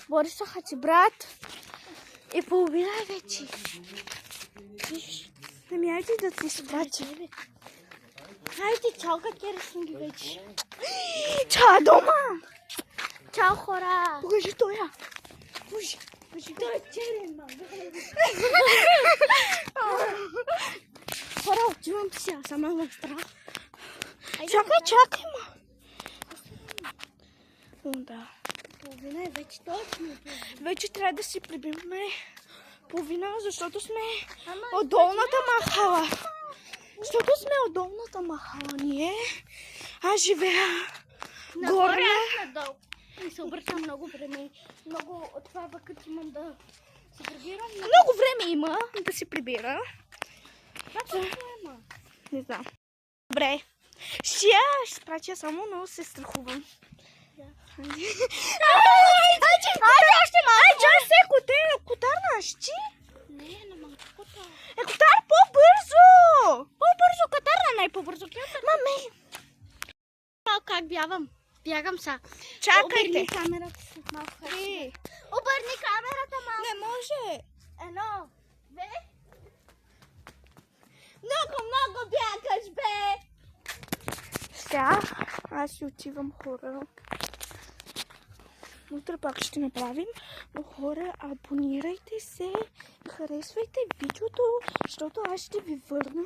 Борисоха си брат и половина вече. Виж, ами айде да ти спрача. Хайде, чао, какви ръчни вече. Чао, дома! Чао, хора! Покажи тоя. Покажи. Той е черен, мам. Хора, отивам си, аз сама имам страх. Чакай, ма. Да. Половина е вече точно. Вече трябва да си прибиваме половина, защото сме от долната махала. Защото сме от долната махала ние. Аз живея горе. Надолу. И се обръщам много време. Много от това бъкът имам да се прибирам. Много време има да се прибира. Не знам. Добре. Ще спрача само, но се страхувам. Айде още малко. Айде, се котарнаш, ти? Не малко котар. Котар по-бързо! По-бързо котарна, най-по-бързо. Маме! Малко как бягам. Бягам са. Чакайте. Обърни камерата малко. Обърни камерата малко. Не може. 1, 2. Много бягаш, бе! Сега аз си отивам, хора. Утре пак ще направим. Но хора, абонирайте се, харесвайте видеото, защото аз ще ви върна.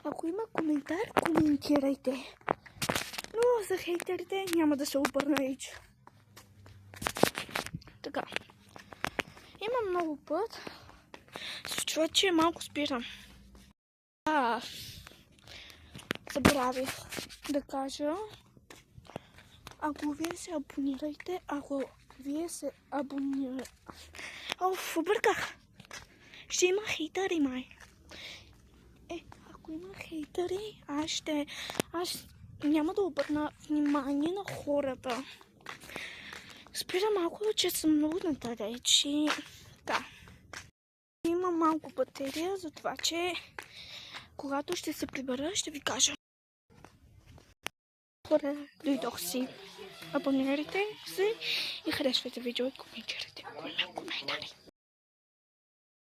Ако има коментар, коментирайте. Но за хейтерите няма да се обърна ич. Така. Има много път. Случва, че малко спирам. Забравих да кажа. Ако вие се абонирайте, обърках. Ще има хейтъри, май. Ако има хейтъри, аз няма да обърна внимание на хората. Спира малко, че съм много надалеч и така. Има малко батерия, затова че когато ще се прибера, ще ви кажа. Хора, дойдох си. Абонирайте се и харесвайте видео и коментирайте. Коментари.